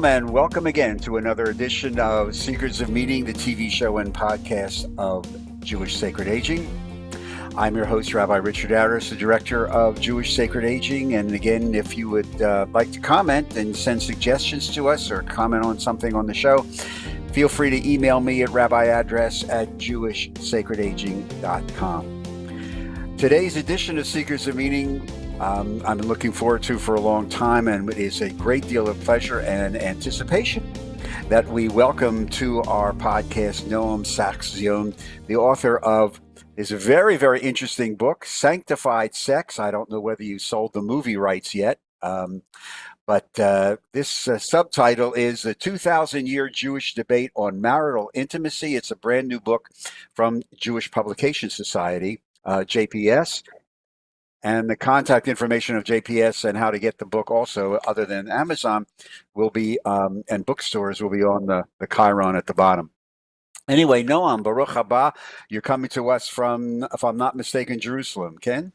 Shalom and welcome again to another edition of Secrets of Meaning, the TV show and podcast of Jewish Sacred Aging. I'm your host, Rabbi Richard Address, the director of Jewish Sacred Aging. And again, if you would like to comment and send suggestions to us or comment on something on the show, feel free to email me at rabbiaddress@jewishsacredaging.com. Today's edition of Secrets of Meaning I've been looking forward to for a long time, and it is a great deal of pleasure and anticipation that we welcome to our podcast Noam Zion, the author of his very, very interesting book, Sanctified Sex. I don't know whether you sold the movie rights yet, but this subtitle is The 2,000-Year Jewish Debate on Marital Intimacy. It's a brand new book from Jewish Publication Society, JPS. And the contact information of JPS and how to get the book also, other than Amazon, will be, and bookstores will be on the Chiron at the bottom. Anyway, Noam, Baruch haba, you're coming to us from, if I'm not mistaken, Jerusalem, Ken?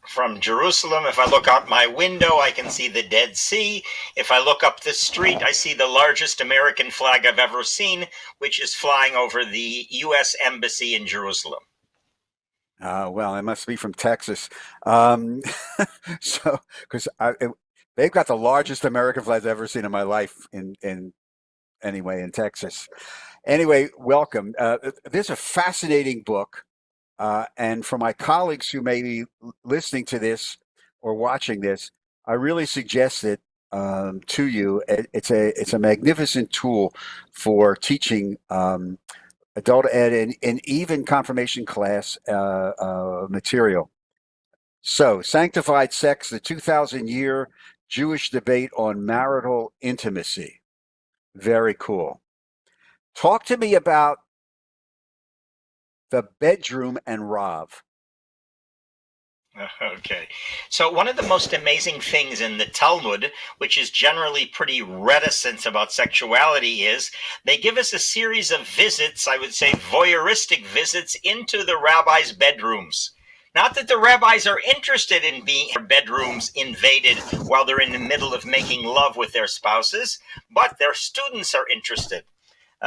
From Jerusalem. If I look out my window, I can see the Dead Sea. If I look up the street, I see the largest American flag I've ever seen, which is flying over the U.S. Embassy in Jerusalem. Well, it must be from Texas. So, because they've got the largest American flag I've ever seen in my life in Texas. Anyway, welcome. This is a fascinating book. And for my colleagues who may be listening to this or watching this, I really suggest it to you. It's a magnificent tool for teaching adult ed and even confirmation class material. So, Sanctified Sex, the 2,000-Year Jewish Debate on Marital Intimacy. Very cool. Talk to me about the bedroom and Rav. Okay. So one of the most amazing things in the Talmud, which is generally pretty reticent about sexuality, is they give us a series of visits, I would say voyeuristic visits, into the rabbis' bedrooms. Not that the rabbis are interested in being their bedrooms invaded while they're in the middle of making love with their spouses, but their students are interested.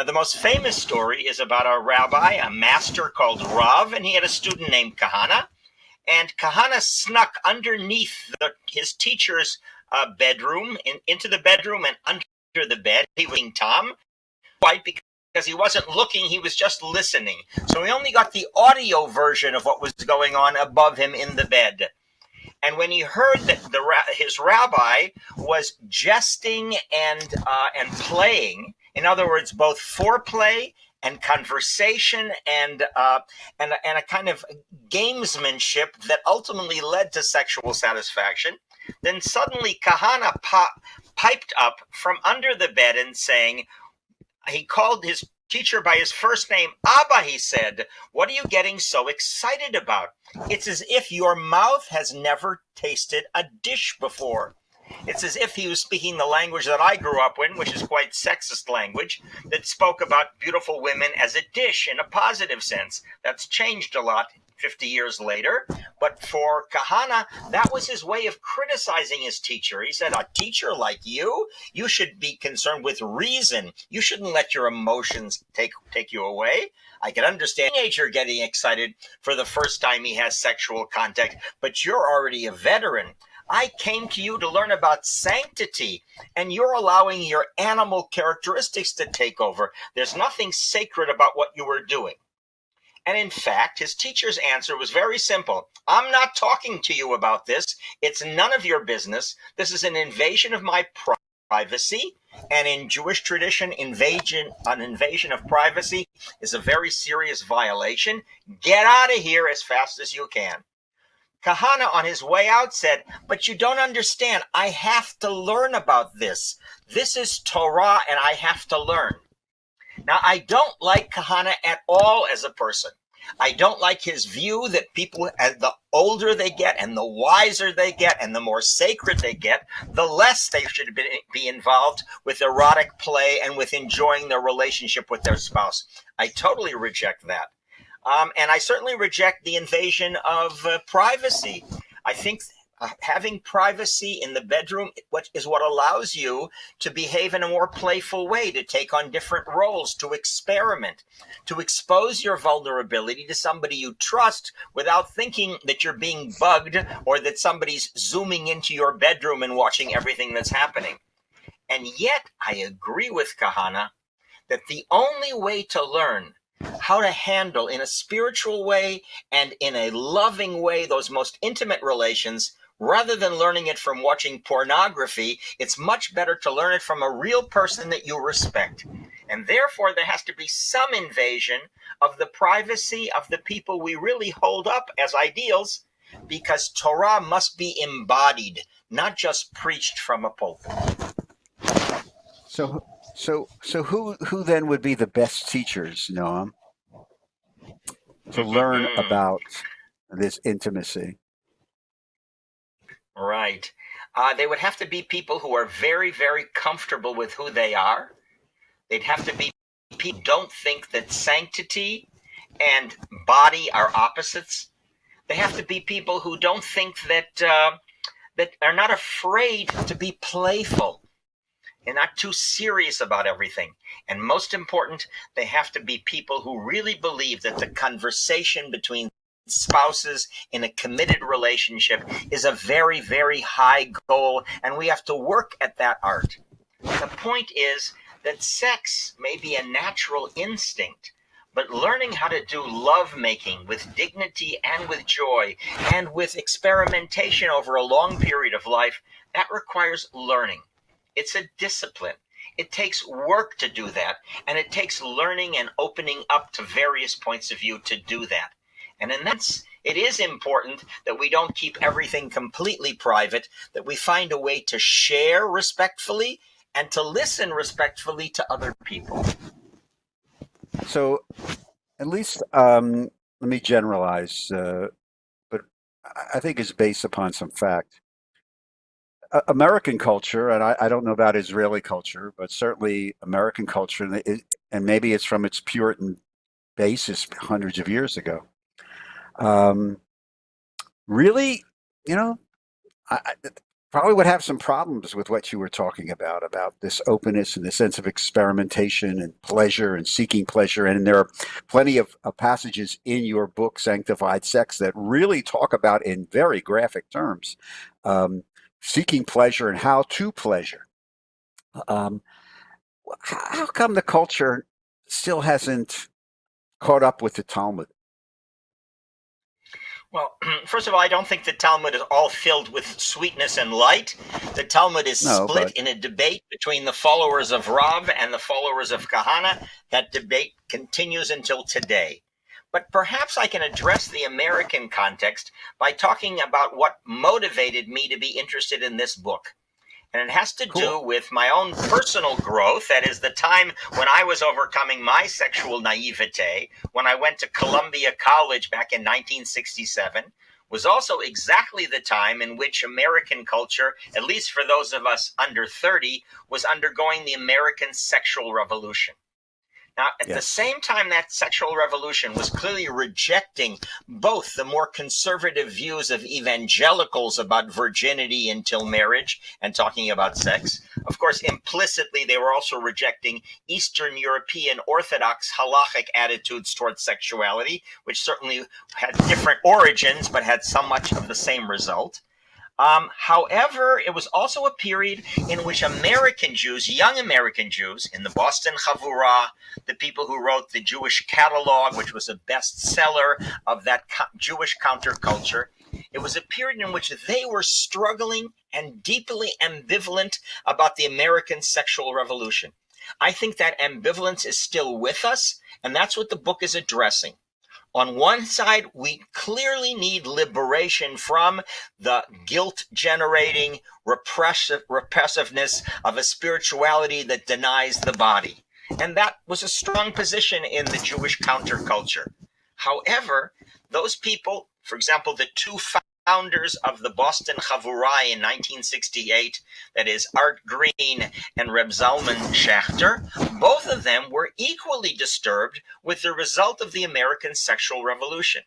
The most famous story is about a rabbi, a master called Rav, and he had a student named Kahana. And Kahana snuck underneath his teacher's bedroom, into the bedroom and under the bed. He was being Tom, quite because he wasn't looking, he was just listening. So he only got the audio version of what was going on above him in the bed. And when he heard that his rabbi was jesting and playing, in other words, both foreplay and conversation and a kind of gamesmanship that ultimately led to sexual satisfaction, then suddenly Kahana piped up from under the bed and saying, he called his teacher by his first name, Abba, he said, "What are you getting so excited about? It's as if your mouth has never tasted a dish before." It's as if he was speaking the language that I grew up in, which is quite sexist language, that spoke about beautiful women as a dish in a positive sense. That's changed a lot 50 years later. But for Kahana, that was his way of criticizing his teacher. He said, a teacher like you should be concerned with reason. You shouldn't let your emotions take you away. I can understand a teenager getting excited for the first time he has sexual contact, but you're already a veteran. I came to you to learn about sanctity, and you're allowing your animal characteristics to take over. There's nothing sacred about what you were doing. And in fact, his teacher's answer was very simple. I'm not talking to you about this. It's none of your business. This is an invasion of my privacy. And in Jewish tradition, an invasion of privacy is a very serious violation. Get out of here as fast as you can. Kahana, on his way out, said, but you don't understand. I have to learn about this. This is Torah, and I have to learn. Now, I don't like Kahana at all as a person. I don't like his view that people, as the older they get and the wiser they get and the more sacred they get, the less they should be involved with erotic play and with enjoying their relationship with their spouse. I totally reject that. And I certainly reject the invasion of privacy. I think Having privacy in the bedroom is what allows you to behave in a more playful way, to take on different roles, to experiment, to expose your vulnerability to somebody you trust without thinking that you're being bugged or that somebody's zooming into your bedroom and watching everything that's happening. And yet, I agree with Kahana that the only way to learn how to handle in a spiritual way and in a loving way those most intimate relations, rather than learning it from watching pornography, it's much better to learn it from a real person that you respect. And therefore, there has to be some invasion of the privacy of the people we really hold up as ideals, because Torah must be embodied, not just preached from a pulpit. So who then would be the best teachers, Noam, to learn about this intimacy? Right. They would have to be people who are very, very comfortable with who they are. They'd have to be people who don't think that sanctity and body are opposites. They have to be people who don't think that are not afraid to be playful and not too serious about everything. And most important, they have to be people who really believe that the conversation between spouses in a committed relationship is a very, very high goal, and we have to work at that art. The point is that sex may be a natural instinct, but learning how to do lovemaking with dignity and with joy and with experimentation over a long period of life, that requires learning. It's a discipline. It takes work to do that, and it takes learning and opening up to various points of view to do that. And in that, it is important that we don't keep everything completely private, that we find a way to share respectfully and to listen respectfully to other people. So, at least, let me generalize, but I think it's based upon some fact. American culture, and I don't know about Israeli culture, but certainly American culture, and maybe it's from its Puritan basis hundreds of years ago. Really, I probably would have some problems with what you were talking about this openness and the sense of experimentation and pleasure and seeking pleasure. And there are plenty of passages in your book, Sanctified Sex, that really talk about, in very graphic terms, seeking pleasure and how to pleasure. How come the culture still hasn't caught up with the Talmud? Well, first of all, I don't think the Talmud is all filled with sweetness and light. The Talmud is split in a debate between the followers of Rav and the followers of Kahana. That debate continues until today. But perhaps I can address the American context by talking about what motivated me to be interested in this book. And it has to do with my own personal growth. That is the time when I was overcoming my sexual naivete, when I went to Columbia College back in 1967, was also exactly the time in which American culture, at least for those of us under 30, was undergoing the American sexual revolution. Now, at the same time that sexual revolution was clearly rejecting both the more conservative views of evangelicals about virginity until marriage and talking about sex, of course, implicitly, they were also rejecting Eastern European Orthodox halakhic attitudes towards sexuality, which certainly had different origins, but had so much of the same result. However, it was also a period in which American Jews, young American Jews, in the Boston Chavurah, the people who wrote the Jewish Catalog, which was a bestseller of that Jewish counterculture, it was a period in which they were struggling and deeply ambivalent about the American sexual revolution. I think that ambivalence is still with us, and that's what the book is addressing. On one side, we clearly need liberation from the guilt-generating repressiveness of a spirituality that denies the body. And that was a strong position in the Jewish counterculture. However, those people, for example, the two founders of the Boston Chavurah in 1968, that is Art Green and Reb Zalman Schachter, both of them were equally disturbed with the result of the American sexual revolution.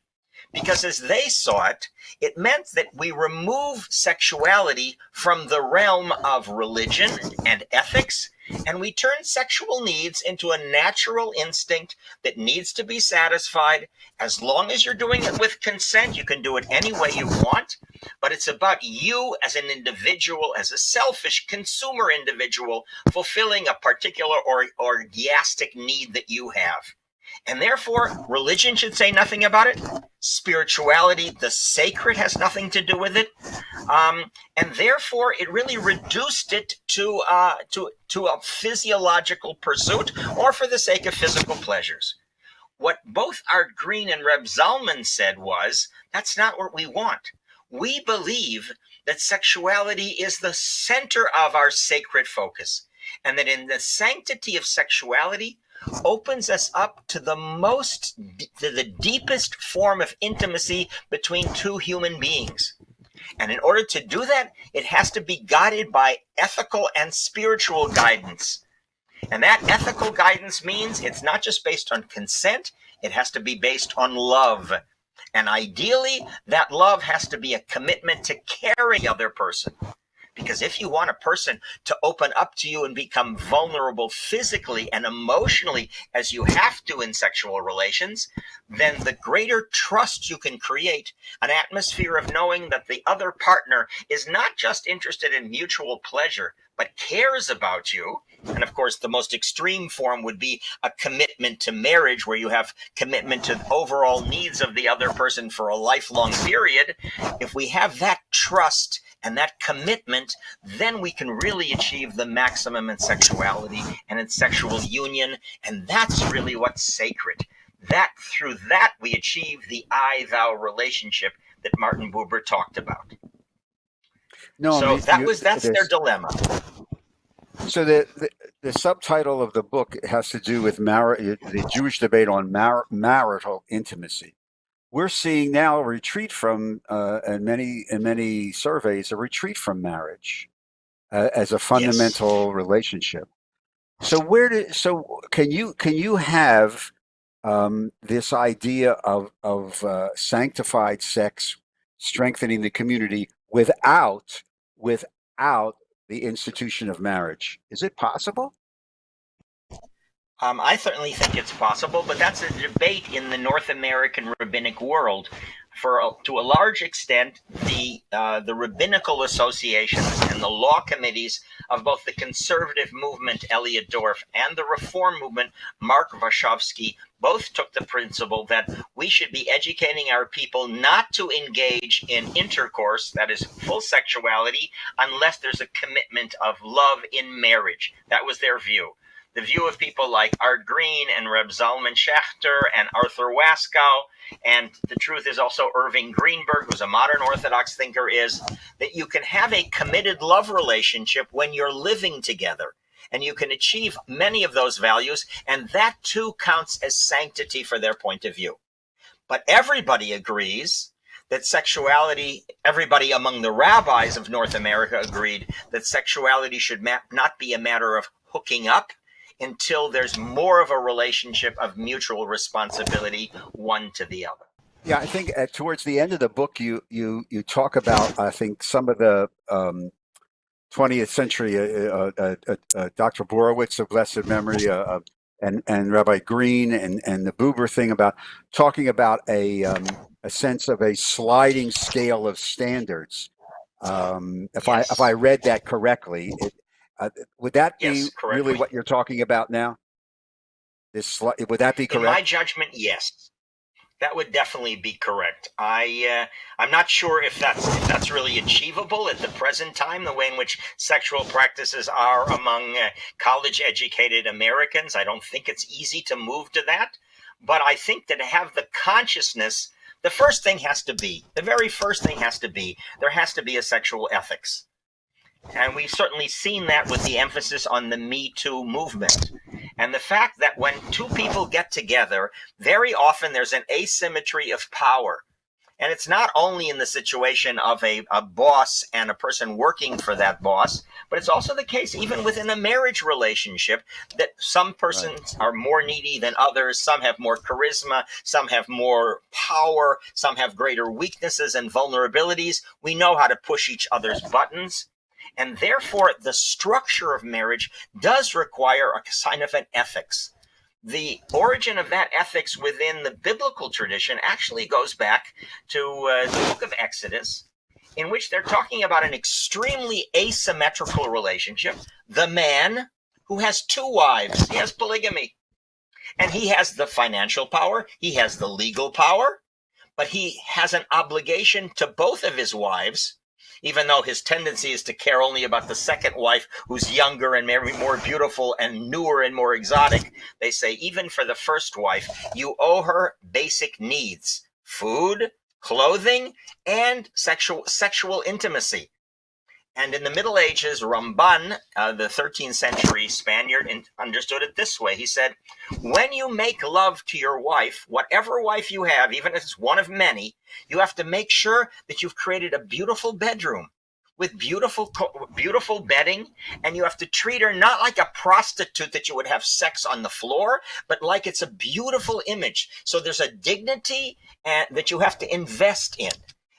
Because as they saw it, it meant that we remove sexuality from the realm of religion and ethics, and we turn sexual needs into a natural instinct that needs to be satisfied. As long as you're doing it with consent, you can do it any way you want, but it's about you as an individual, as a selfish consumer individual, fulfilling a particular orgastic need that you have. And therefore, religion should say nothing about it. Spirituality, the sacred, has nothing to do with it. And therefore, it really reduced it to a physiological pursuit, or for the sake of physical pleasures. What both Art Green and Reb Zalman said was, that's not what we want. We believe that sexuality is the center of our sacred focus, and that in the sanctity of sexuality opens us up to the deepest form of intimacy between two human beings. And in order to do that, it has to be guided by ethical and spiritual guidance. And that ethical guidance means it's not just based on consent, it has to be based on love. And ideally, that love has to be a commitment to carry the other person. Because if you want a person to open up to you and become vulnerable physically and emotionally, as you have to in sexual relations, then the greater trust you can create, an atmosphere of knowing that the other partner is not just interested in mutual pleasure, but cares about you. And of course, the most extreme form would be a commitment to marriage, where you have commitment to the overall needs of the other person for a lifelong period. If we have that trust and that commitment, then we can really achieve the maximum in sexuality and in sexual union. And that's really what's sacred. That through that we achieve the I-thou relationship that Martin Buber talked about. No, so that's their dilemma. So the subtitle of the book has to do with the Jewish debate on marital intimacy. We're seeing now a retreat from, in many surveys, a retreat from marriage as a fundamental relationship. So can you have this idea of sanctified sex strengthening the community without the institution of marriage? Is it possible? I certainly think it's possible, but that's a debate in the North American rabbinic world. To a large extent, the rabbinical associations and the law committees of both the conservative movement, Elliot Dorff, and the reform movement, Mark Warshawski, both took the principle that we should be educating our people not to engage in intercourse, that is full sexuality, unless there's a commitment of love in marriage. That was their view. The view of people like Art Green and Reb Zalman Schachter and Arthur Waskow, and the truth is also Irving Greenberg, who's a modern Orthodox thinker, is that you can have a committed love relationship when you're living together. And you can achieve many of those values, and that too counts as sanctity for their point of view. But everybody agrees that sexuality, everybody among the rabbis of North America agreed that sexuality should not be a matter of hooking up until there's more of a relationship of mutual responsibility one to the other. Yeah, I think towards the end of the book, you talk about, I think, some of the 20th century, Dr. Borowitz of blessed memory, and Rabbi Green and the Buber thing about talking about a sense of a sliding scale of standards. If I read that correctly, would that be really what you're talking about now? Would that be correct? In my judgment, yes. That would definitely be correct. I'm not sure if that's really achievable at the present time, the way in which sexual practices are among college-educated Americans. I don't think it's easy to move to that. But I think that to have the consciousness, the very first thing has to be, there has to be a sexual ethics. And we've certainly seen that with the emphasis on the Me Too movement. And the fact that when two people get together, very often there's an asymmetry of power. And it's not only in the situation of a boss and a person working for that boss, but it's also the case even within a marriage relationship that some persons are more needy than others. Some have more charisma, some have more power, some have greater weaknesses and vulnerabilities. We know how to push each other's buttons. And therefore, the structure of marriage does require a kind of an ethics. The origin of that ethics within the biblical tradition actually goes back to the book of Exodus, in which they're talking about an extremely asymmetrical relationship. The man who has two wives, he has polygamy, and he has the financial power, he has the legal power, but he has an obligation to both of his wives, even though his tendency is to care only about the second wife, who's younger and maybe more beautiful and newer and more exotic. They say even for the first wife, you owe her basic needs: food, clothing, and sexual intimacy. And in the Middle Ages, Ramban, the 13th century Spaniard, understood it this way. He said, when you make love to your wife, whatever wife you have, even if it's one of many, you have to make sure that you've created a beautiful bedroom with beautiful bedding, and you have to treat her not like a prostitute that you would have sex on the floor, but like it's a beautiful image. So there's a dignity that you have to invest in.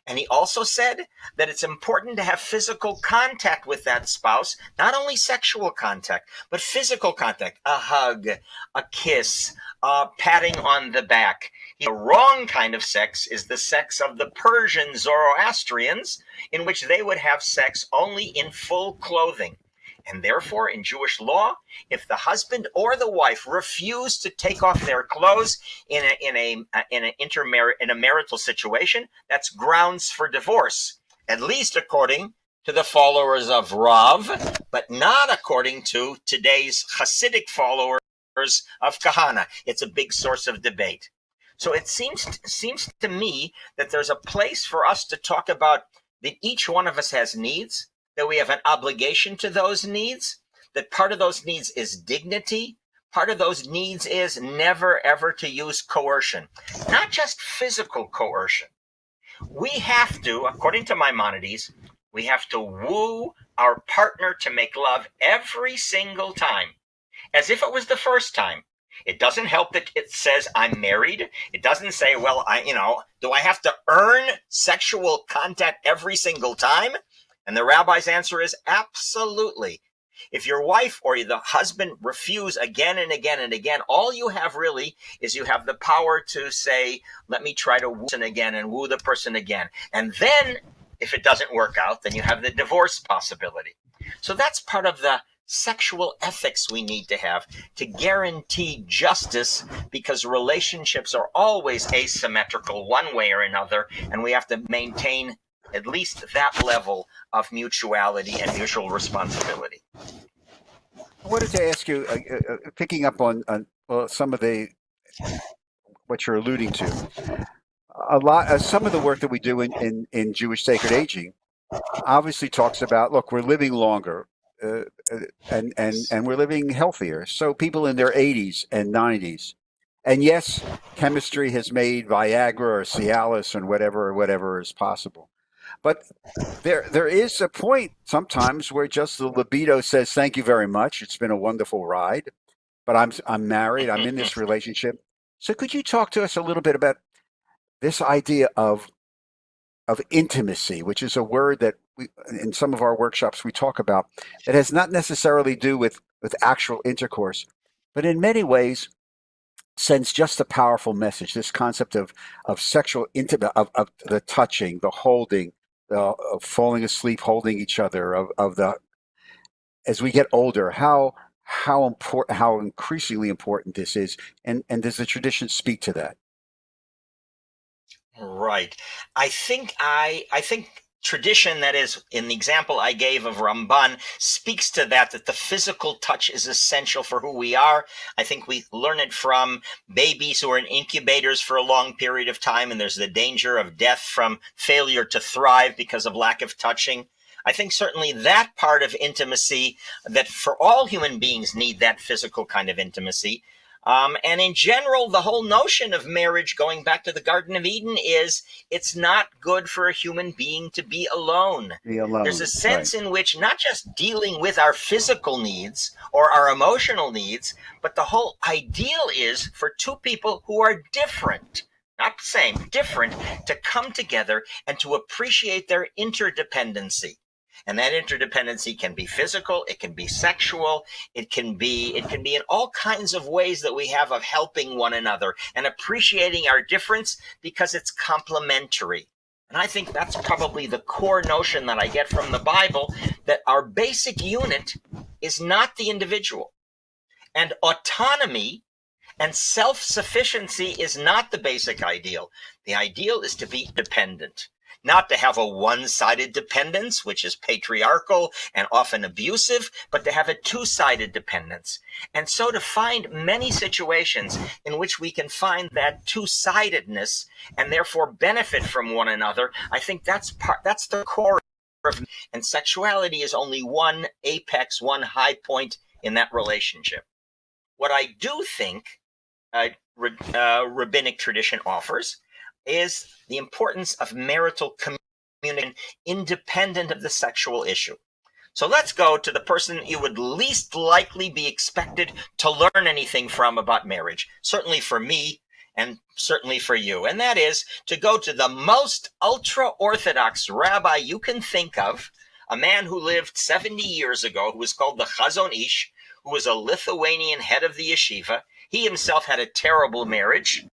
And he also said that it's important to have physical contact with that spouse, not only sexual contact, but physical contact, a hug, a kiss, patting on the back. The wrong kind of sex is the sex of the Persian Zoroastrians, in which they would have sex only in full clothing. And therefore, in Jewish law, if the husband or the wife refuse to take off their clothes in a marital situation, that's grounds for divorce, at least according to the followers of Rav, but not according to today's Hasidic followers of Kahana. It's a big source of debate. So it seems to me that there's a place for us to talk about that each one of us has needs, that we have an obligation to those needs, that part of those needs is dignity, part of those needs is never ever to use coercion, not just physical coercion. We have to, according to Maimonides, we have to woo our partner to make love every single time, as if it was the first time. It doesn't help that it says I'm married. It doesn't say, well, do I have to earn sexual contact every single time? And the rabbi's answer is absolutely. If your wife or the husband refuse again and again and again, all you have really is you have the power to say, let me try to woo again and woo the person again. And then if it doesn't work out, then you have the divorce possibility. So that's part of the sexual ethics we need to have to guarantee justice, because relationships are always asymmetrical one way or another, and we have to maintain at least that level of mutuality and mutual responsibility. I wanted to ask you, picking up on some of what you're alluding to, some of the work that we do in Jewish sacred aging obviously talks about, look, we're living longer, and we're living healthier. So people in their 80s and 90s, and yes, chemistry has made Viagra or Cialis and whatever is possible. But there is a point sometimes where just the libido says, thank you very much. It's been a wonderful ride, but I'm married. I'm in this relationship. So could you talk to us a little bit about this idea of intimacy, which is a word that in some of our workshops we talk about, that has not necessarily to do with actual intercourse, but in many ways sends just a powerful message. This concept of sexual intimate, of the touching, the holding, of falling asleep, holding each other, of the, as we get older, how increasingly important this is, and does the tradition speak to that? Right. I think tradition, that is, in the example I gave of Ramban, speaks to that the physical touch is essential for who we are. I think we learn it from babies who are in incubators for a long period of time, and there's the danger of death from failure to thrive because of lack of touching. I think certainly that part of intimacy, that for all human beings need that physical kind of intimacy. And in general, the whole notion of marriage, going back to the Garden of Eden, is it's not good for a human being to be alone. Be alone. There's a sense in which not just dealing with our physical needs or our emotional needs, but the whole ideal is for two people who are different, not the same, different, to come together and to appreciate their interdependency. And that interdependency can be physical, it can be sexual, it can be in all kinds of ways that we have of helping one another and appreciating our difference because it's complementary. And I think that's probably the core notion that I get from the Bible, that our basic unit is not the individual. And autonomy and self-sufficiency is not the basic ideal. The ideal is to be dependent. Not to have a one-sided dependence, which is patriarchal and often abusive, but to have a two-sided dependence. And so to find many situations in which we can find that two-sidedness and therefore benefit from one another, I think that's the core of, and sexuality is only one apex, one high point in that relationship. What I do think rabbinic tradition offers is the importance of marital communication independent of the sexual issue. So let's go to the person you would least likely be expected to learn anything from about marriage, certainly for me and certainly for you, and that is to go to the most ultra-Orthodox rabbi you can think of, a man who lived 70 years ago, who was called the Chazon Ish, who was a Lithuanian head of the yeshiva. He himself had a terrible marriage.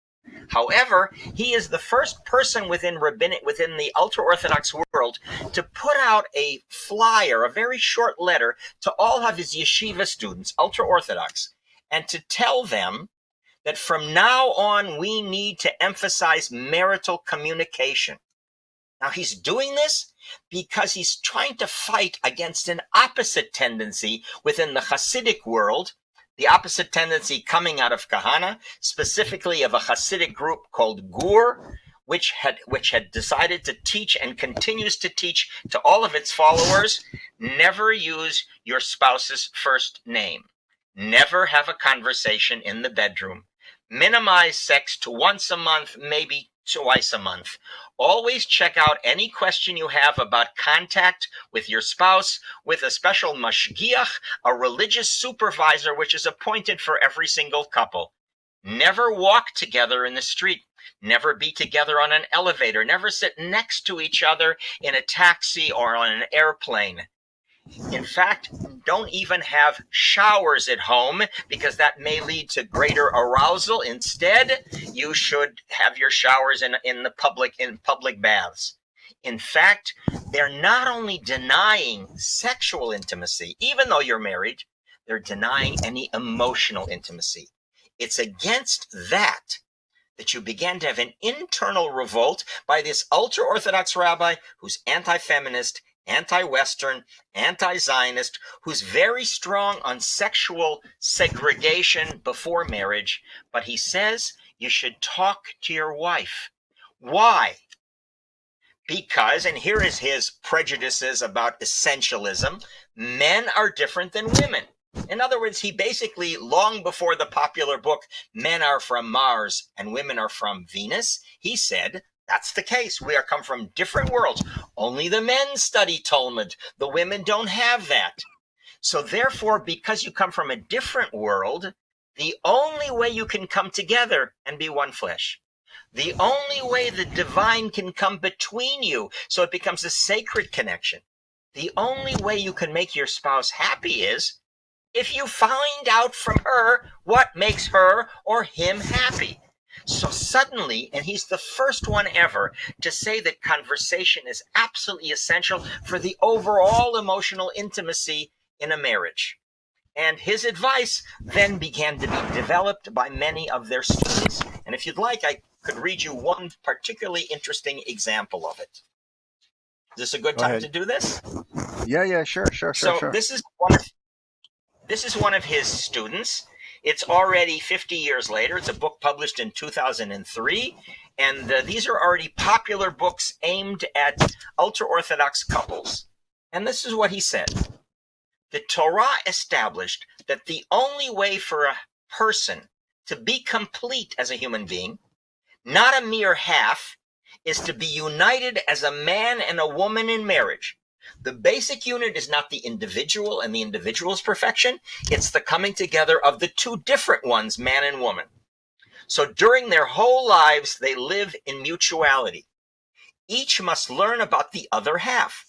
However, he is the first person within the ultra-Orthodox world to put out a flyer, a very short letter to all of his yeshiva students, ultra-Orthodox, and to tell them that from now on we need to emphasize marital communication. Now, he's doing this because he's trying to fight against an opposite tendency within the Hasidic world, the opposite tendency coming out of Kahana, specifically of a Hasidic group called Gur, which had decided to teach and continues to teach to all of its followers, never use your spouse's first name. Never have a conversation in the bedroom. Minimize sex to once a month, maybe twice a month. Always check out any question you have about contact with your spouse with a special mashgiach, a religious supervisor, which is appointed for every single couple. Never walk together in the street. Never be together on an elevator. Never sit next to each other in a taxi or on an airplane. In fact, don't even have showers at home because that may lead to greater arousal. Instead, you should have your showers in public baths. In fact, they're not only denying sexual intimacy, even though you're married, they're denying any emotional intimacy. It's against that you began to have an internal revolt by this ultra-Orthodox rabbi who's anti-feminist, anti-Western, anti-Zionist, who's very strong on sexual segregation before marriage, but he says you should talk to your wife. Why? Because, and here is his prejudices about essentialism, men are different than women. In other words, he basically, long before the popular book, Men Are From Mars and Women Are From Venus, he said, that's the case. We are come from different worlds. Only the men study Talmud. The women don't have that. So therefore, because you come from a different world, the only way you can come together and be one flesh, the only way the divine can come between you, so it becomes a sacred connection, the only way you can make your spouse happy is if you find out from her what makes her or him happy. So suddenly, and he's the first one ever to say that conversation is absolutely essential for the overall emotional intimacy in a marriage. And his advice then began to be developed by many of their students. And if you'd like, I could read you one particularly interesting example of it. Is this a good time to do this? Yeah, sure. So this is one of his students. It's already 50 years later. It's a book published in 2003. And these are already popular books aimed at ultra-Orthodox couples. And this is what he said. The Torah established that the only way for a person to be complete as a human being, not a mere half, is to be united as a man and a woman in marriage. The basic unit is not the individual and the individual's perfection. It's the coming together of the two different ones, man and woman. So during their whole lives, they live in mutuality. Each must learn about the other half.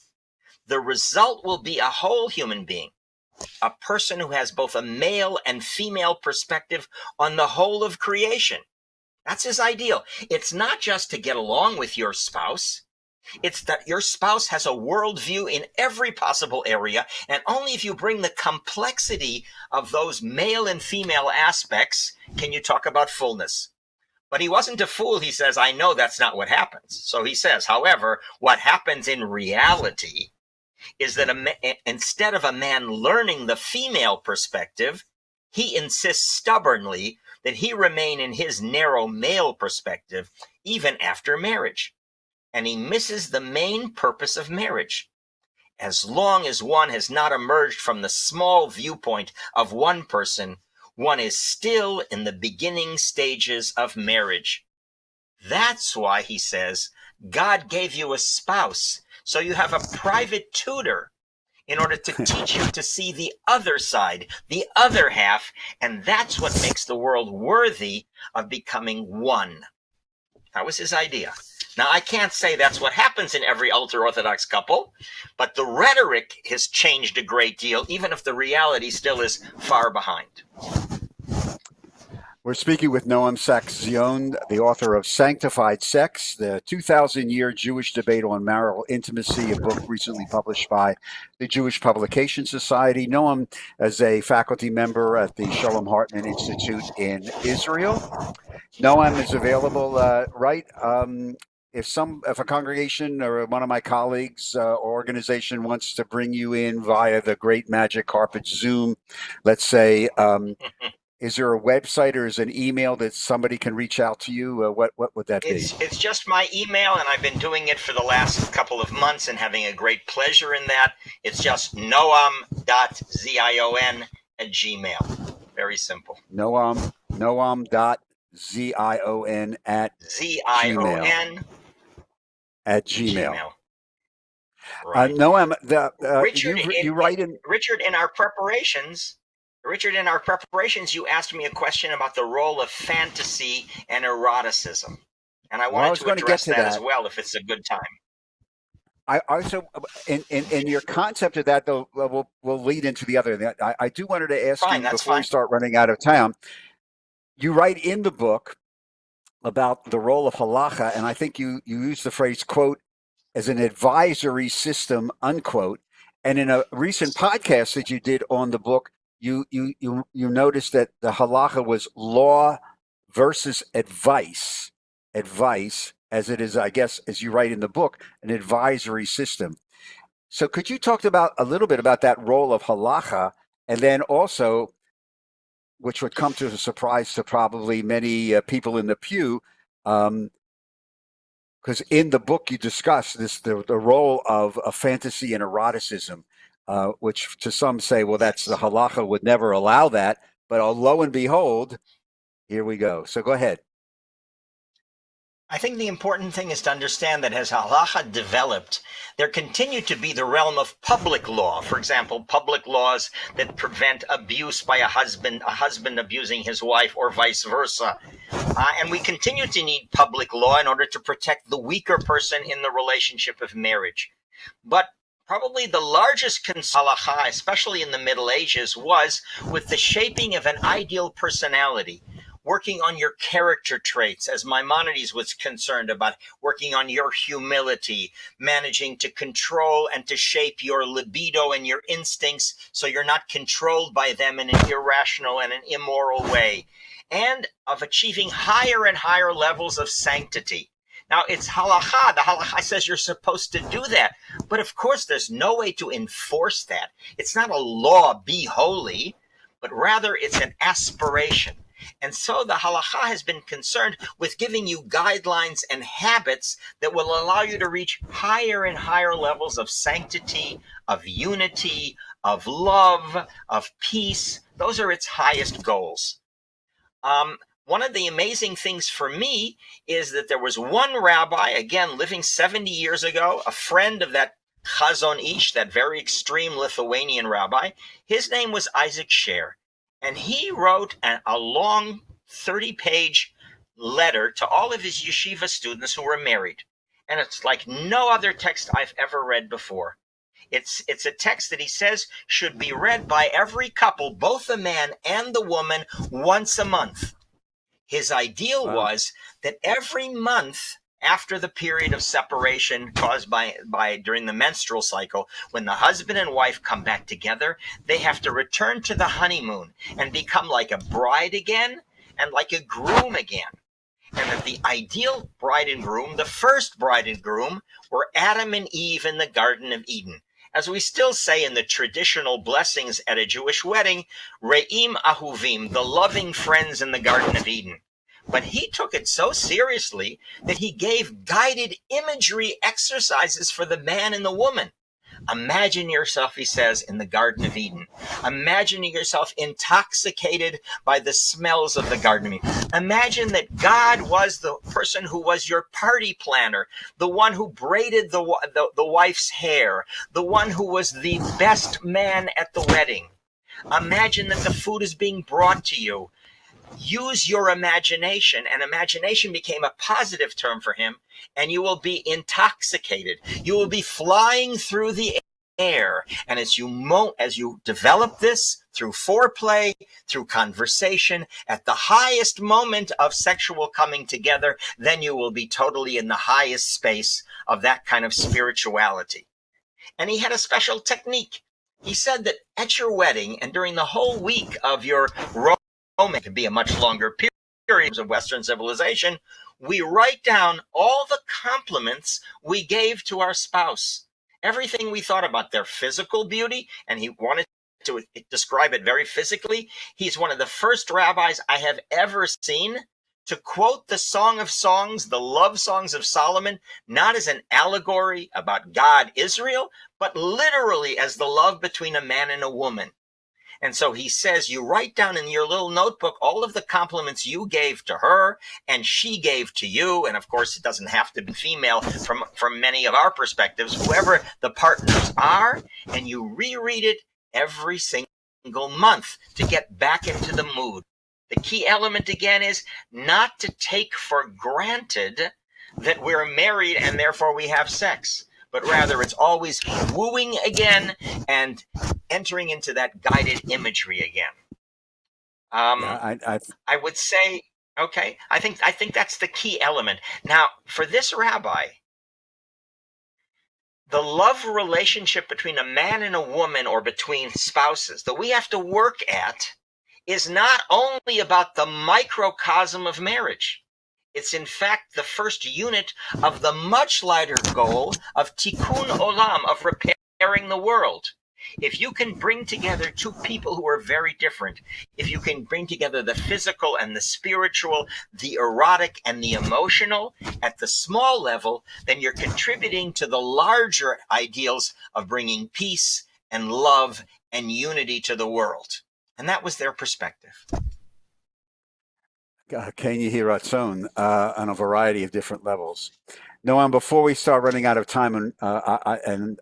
The result will be a whole human being, a person who has both a male and female perspective on the whole of creation. That's his ideal. It's not just to get along with your spouse. It's that your spouse has a worldview in every possible area, and only if you bring the complexity of those male and female aspects can you talk about fullness. But he wasn't a fool. He says, I know that's not what happens. So he says, however, what happens in reality is that instead of a man learning the female perspective, he insists stubbornly that he remain in his narrow male perspective even after marriage. And he misses the main purpose of marriage. As long as one has not emerged from the small viewpoint of one person, one is still in the beginning stages of marriage. That's why, he says, God gave you a spouse, so you have a private tutor in order to teach you to see the other side, the other half, and that's what makes the world worthy of becoming one. That was his idea. Now, I can't say that's what happens in every ultra-Orthodox couple, but the rhetoric has changed a great deal, even if the reality still is far behind. We're speaking with Noam Zion, the author of Sanctified Sex, the 2,000-year Jewish debate on marital intimacy, a book recently published by the Jewish Publication Society. Noam is a faculty member at the Shalom Hartman Institute in Israel. Noam is available, right? If a congregation or one of my colleagues or organization wants to bring you in via the Great Magic Carpet Zoom, let's say, is there a website or is an email that somebody can reach out to you? What would that be? It's just my email, and I've been doing it for the last couple of months and having a great pleasure in that. It's just noam.zion@gmail. Very simple. Noam.zion@gmail. At Gmail. Right. Noam, Richard, you write in... Richard, in our preparations, you asked me a question about the role of fantasy and eroticism. And I wanted to address that as well, if it's a good time. I also, in your concept of that, though, we'll lead into the other. I do wanted to ask you before we start running out of time. You write in the book about the role of halakha, and I think you use the phrase, quote, as an advisory system, unquote. And in a recent podcast that you did on the book, you noticed that the halakha was law versus advice, as it is, I guess, as you write in the book, an advisory system. So could you talk about a little bit about that role of halakha, and then also, which would come to a surprise to probably many people in the pew, because in the book you discuss the role of fantasy and eroticism, which to some say, well, that's the halakha would never allow that, but lo and behold, here we go. So go ahead. I think the important thing is to understand that as halakha developed, there continued to be the realm of public law. For example, public laws that prevent abuse by a husband abusing his wife, or vice versa. And we continue to need public law in order to protect the weaker person in the relationship of marriage. But probably the largest concern, halakha, especially in the Middle Ages, was with the shaping of an ideal personality. Working on your character traits, as Maimonides was concerned about, working on your humility, managing to control and to shape your libido and your instincts so you're not controlled by them in an irrational and an immoral way, and of achieving higher and higher levels of sanctity. Now, it's halakha. The halakha says you're supposed to do that. But of course, there's no way to enforce that. It's not a law, be holy, but rather it's an aspiration. And so the halakha has been concerned with giving you guidelines and habits that will allow you to reach higher and higher levels of sanctity, of unity, of love, of peace. Those are its highest goals. one of the amazing things for me is that there was one rabbi, again, living 70 years ago, a friend of that Chazon Ish, that very extreme Lithuanian rabbi. His name was Isaac Sher. And he wrote a long 30-page letter to all of his yeshiva students who were married. And it's like no other text I've ever read before. It's a text that he says should be read by every couple, both the man and the woman, once a month. His ideal was that every month after the period of separation caused by during the menstrual cycle, when the husband and wife come back together, they have to return to the honeymoon and become like a bride again and like a groom again. And that the ideal bride and groom, the first bride and groom, were Adam and Eve in the Garden of Eden. As we still say in the traditional blessings at a Jewish wedding, Re'im Ahuvim, the loving friends in the Garden of Eden. But he took it so seriously that he gave guided imagery exercises for the man and the woman. Imagine yourself, he says, in the Garden of Eden. Imagining yourself intoxicated by the smells of the Garden of Eden. Imagine that God was the person who was your party planner, the one who braided the wife's hair, the one who was the best man at the wedding. Imagine that the food is being brought to you. Use your imagination, and imagination became a positive term for him, and you will be intoxicated. You will be flying through the air, and as you develop this through foreplay, through conversation, at the highest moment of sexual coming together, then you will be totally in the highest space of that kind of spirituality. And he had a special technique. He said that at your wedding and during the whole week of your it could be a much longer period of Western civilization, we write down all the compliments we gave to our spouse. Everything we thought about their physical beauty, and he wanted to describe it very physically. He's one of the first rabbis I have ever seen to quote the Song of Songs, the love songs of Solomon, not as an allegory about God, Israel, but literally as the love between a man and a woman. And so he says, you write down in your little notebook all of the compliments you gave to her and she gave to you. And of course, it doesn't have to be female from many of our perspectives, whoever the partners are. And you reread it every single month to get back into the mood. The key element again is not to take for granted that we're married and therefore we have sex, but rather it's always wooing again and entering into that guided imagery again. I would say, okay, I think that's the key element. Now, for this rabbi, the love relationship between a man and a woman or between spouses that we have to work at is not only about the microcosm of marriage. It's in fact the first unit of the much lighter goal of tikkun olam, of repairing the world. If you can bring together two people who are very different, if you can bring together the physical and the spiritual, the erotic and the emotional at the small level, then you're contributing to the larger ideals of bringing peace and love and unity to the world. And that was their perspective. Can you hear ratzon on a variety of different levels? Noam, before we start running out of time, I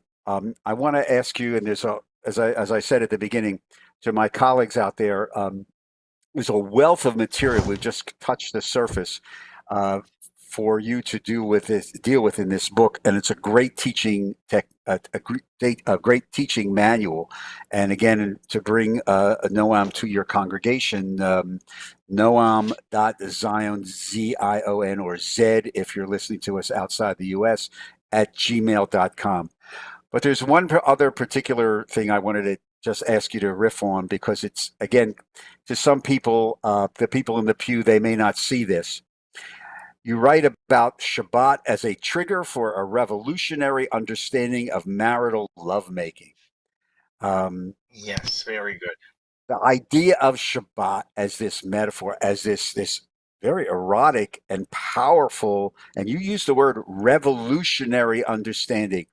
want to ask you, and there's as I said at the beginning, to my colleagues out there, there's a wealth of material. We've just touched the surface for you to deal with in this book, and it's a great teaching a great teaching manual. And again, to bring Noam to your congregation, Noam.Zion, Zion, or Z, if you're listening to us outside the U.S., at gmail.com. But there's one other particular thing I wanted to just ask you to riff on, because it's, again, to some people, the people in the pew, they may not see this. You write about Shabbat as a trigger for a revolutionary understanding of marital lovemaking. Yes, very good. The idea of Shabbat as this metaphor, as this very erotic and powerful, and you use the word revolutionary understanding.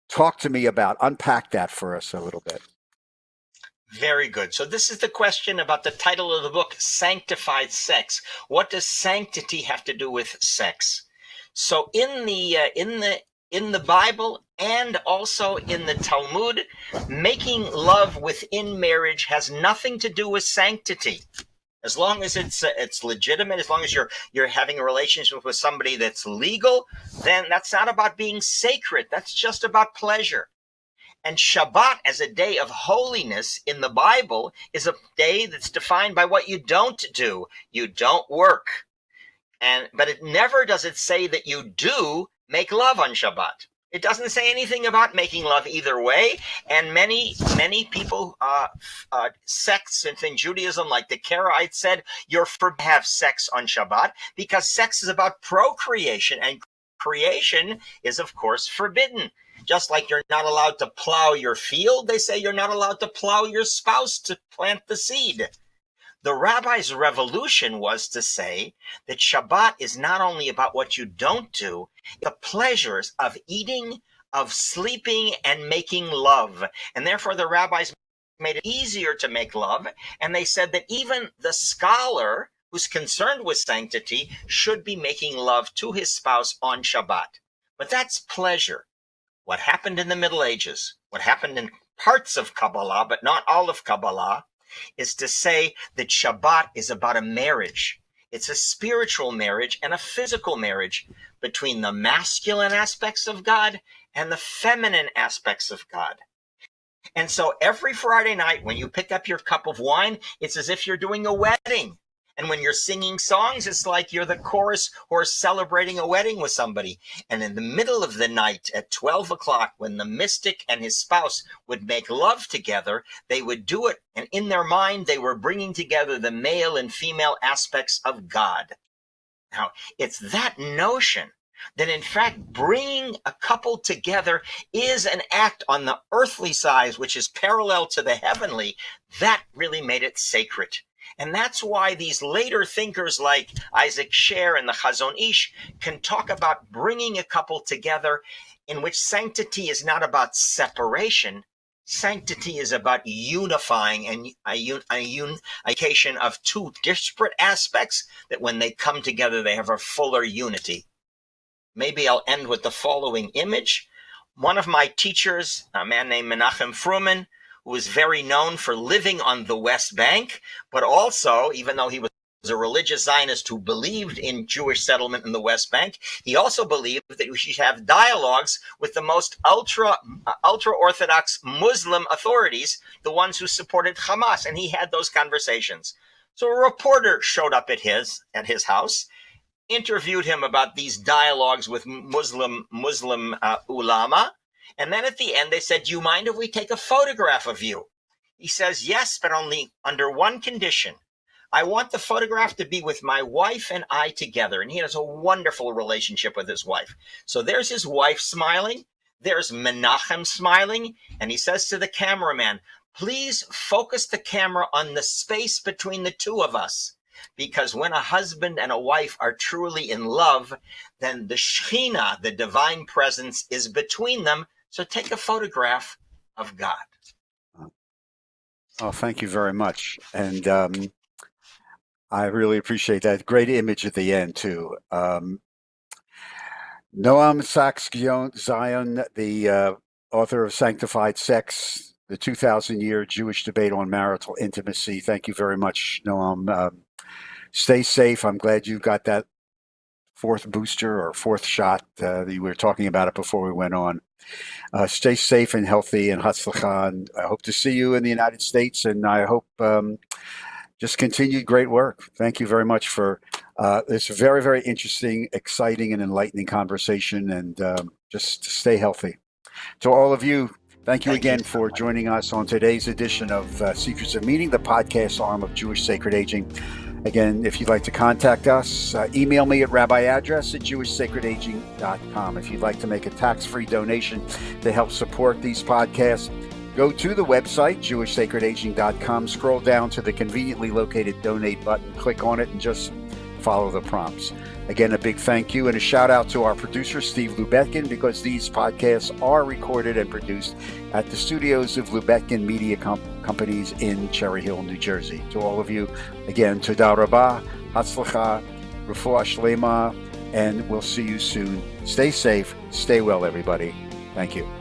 Talk to me about, unpack that for us a little bit. Very good. So this is the question about the title of the book, Sanctified Sex. What does sanctity have to do with sex? So in the Bible and also in the Talmud, making love within marriage has nothing to do with sanctity. As long as it's legitimate, as long as you're having a relationship with somebody that's legal, then that's not about being sacred. That's just about pleasure. And Shabbat as a day of holiness in the Bible is a day that's defined by what you don't do. You don't work. But it never does it say that you do make love on Shabbat. It doesn't say anything about making love either way. And many people, sects in Judaism, like the Karaites, said you're forbidden to have sex on Shabbat because sex is about procreation, and creation is, of course, forbidden. Just like you're not allowed to plow your field, they say you're not allowed to plow your spouse to plant the seed. The rabbi's revolution was to say that Shabbat is not only about what you don't do, the pleasures of eating, of sleeping, and making love. And therefore the rabbis made it easier to make love, and they said that even the scholar who's concerned with sanctity should be making love to his spouse on Shabbat. But that's pleasure. What happened in the Middle Ages, what happened in parts of Kabbalah, but not all of Kabbalah, is to say that Shabbat is about a marriage. It's a spiritual marriage and a physical marriage between the masculine aspects of God and the feminine aspects of God. And so every Friday night when you pick up your cup of wine, it's as if you're doing a wedding. And when you're singing songs, it's like you're the chorus who are celebrating a wedding with somebody. And in the middle of the night at 12 o'clock, when the mystic and his spouse would make love together, they would do it. And in their mind, they were bringing together the male and female aspects of God. Now, it's that notion that, in fact, bringing a couple together is an act on the earthly side, which is parallel to the heavenly, that really made it sacred. And that's why these later thinkers like Isaac Sher and the Chazon Ish can talk about bringing a couple together, in which sanctity is not about separation. Sanctity is about unifying and a unification of two disparate aspects that when they come together, they have a fuller unity. Maybe I'll end with the following image. One of my teachers, a man named Menachem Fruman, who was very known for living on the West Bank, but also, even though he was a religious Zionist who believed in Jewish settlement in the West Bank, he also believed that we should have dialogues with the most ultra-Orthodox Muslim authorities, the ones who supported Hamas, and he had those conversations. So a reporter showed up at his house, interviewed him about these dialogues with Muslim ulama, and then at the end, they said, "Do you mind if we take a photograph of you?" He says, "Yes, but only under one condition. I want the photograph to be with my wife and I together." And he has a wonderful relationship with his wife. So there's his wife smiling. There's Menachem smiling. And he says to the cameraman, "Please focus the camera on the space between the two of us. Because when a husband and a wife are truly in love, then the Shekhinah, the divine presence, is between them. So take a photograph of God." Oh, thank you very much. And I really appreciate that. Great image at the end, too. Noam Zion, the author of Sanctified Sex, the 2,000-year Jewish debate on marital intimacy. Thank you very much, Noam. Stay safe. I'm glad you got that fourth booster or fourth shot. We were talking about it before we went on. Stay safe and healthy, and hatzlacha. And I hope to see you in the United States, and I hope just continued great work. Thank you very much for this very, very interesting, exciting, and enlightening conversation, and just stay healthy. To all of you, thank you again for joining us on today's edition of Secrets of Meaning, the podcast arm of Jewish Sacred Aging. Again, if you'd like to contact us, email me at Rabbi Address at jewishsacredaging.com. If you'd like to make a tax-free donation to help support these podcasts, go to the website, jewishsacredaging.com, scroll down to the conveniently located donate button, click on it, and just follow the prompts. Again, a big thank you and a shout out to our producer, Steve Lubetkin, because these podcasts are recorded and produced at the studios of Lubetkin Media Company companies in Cherry Hill, New Jersey. To all of you, again, Toda Rabah, Hatzlacha, Refuah Shlema, and we'll see you soon. Stay safe, stay well, everybody. Thank you.